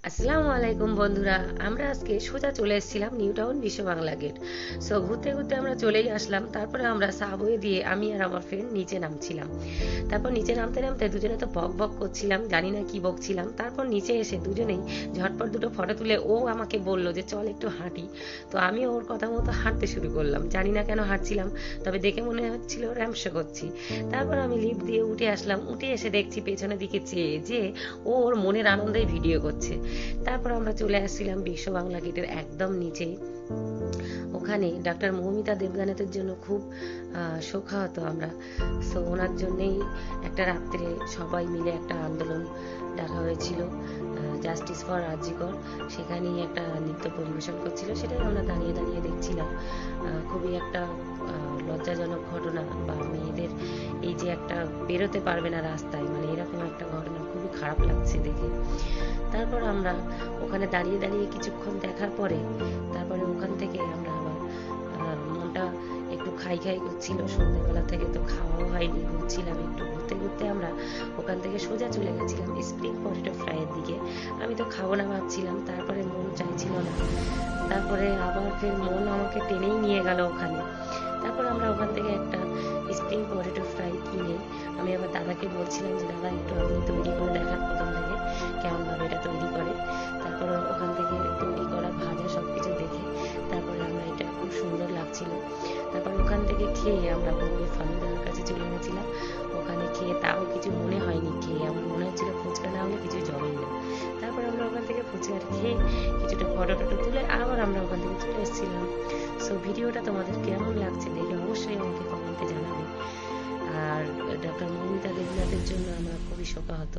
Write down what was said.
আসসালামু আলাইকুম বন্ধুরা, আমরা আজকে সোজা চলে এসেছিলাম নিউ টাউন বিশ্ব বাংলা গেট। সো ঘুরতে ঘুরতে আমরা চলেই আসলাম। তারপরে আমরা সাবওয়ে দিয়ে আমি আর আমার ফ্রেন্ড নিচে নামছিলাম। তারপর নিচে নামতে নামতে দুজনে তো বক বক করছিলাম, জানি না কি বকছিলাম। তারপর নিচে এসে দুজনেই ঝটপট দুটো ফটো তুলে ও আমাকে বললো যে চল একটু হাঁটি। তো আমি ওর কথা মতো হাঁটতে শুরু করলাম, জানি না কেন হাঁটছিলাম, তবে দেখে মনে হচ্ছিল র্যামশো করছি। তারপর আমি লিফট দিয়ে উঠে আসলাম, উঠে এসে দেখছি পেছনের দিকে চেয়ে যে ও ওর মনের আনন্দেই ভিডিও করছে। তারপর আমরা চলে আসছিলাম বিশ্ব বাংলা গেটের একদম নিচেই। ওখানে ডাক্তার মৌমিতা দেবনাথের জন্য খুব শোকাহত আমরা। সো ওনার জন্যেই একটা রাত্রে সবাই মিলে একটা আন্দোলন ডাকা হয়েছিল, জাস্টিস ফর আর.জি. কর। সেখানেই একটা নৃত্য পরিবেশন করছিল, সেটাই আমরা দাঁড়িয়ে দাঁড়িয়ে দেখছিলাম। খুবই একটা লজ্জাজনক ঘটনা, বা মেয়েদের এই যে একটা বেরোতে পারবে না রাস্তায়, মানে এরকম একটা ঘটনা খুবই খারাপ লাগছে দেখে। তারপর আমরা ওখানে দাঁড়িয়ে দাঁড়িয়ে কিছুক্ষণ দেখার পরে তারপরে ওখান থেকে আমরা আবার মনটা একটু খাই খাই করছিল, সন্ধ্যেবেলা থেকে তো খাওয়াও হয়নি, ঘুরছিলাম একটু। ঘুরতে ঘুরতে আমরা ওখান থেকে সোজা চলে গেছিলাম স্প্রিং পটেটো ফ্রাইয়ের দিকে। আমি তো খাবো না ভাবছিলাম, তারপরে মন চাইছিল না, তারপরে আবার ফের মন আমাকে টেনেই নিয়ে গেল ওখানে। তারপর আমরা ওখান থেকে একটা স্প্রিং পটেটো ফ্রাই কিনে আমি আবার দাদাকে বলছিলাম যে দাদা একটু আপনি তৈরি করে দেখান প্রথম থেকে কেমনভাবে এটা তৈরি করে। তারপর ওখান থেকে তৈরি করা ভাজা সবকিছু দেখে তারপরে আমরা এটা খুব সুন্দর লাগছিল। তারপর ওখান থেকে খেয়ে আমরা বউয়ে ফালুদার কাছে চলে গেছিলাম। ওখানে খেয়ে তাও কিছু মনে হয়নি, খেয়ে আমার মনে হচ্ছিল ফুচকা না হলে কিছু জমেই না। তারপর আমরা ওখান থেকে ফুচকা খেয়ে কিছুটা ফটো টটো তুলে আবার আমরা ওখান থেকে চলে এসেছিলাম। সো ভিডিওটা তোমাদের কেমন লাগছে দেখে অবশ্যই আমাকে কমেন্টে জানাবে। আর ডক্টর মৌমিতা দেবনাথের জন্য আমরা খুবই শোকাহত।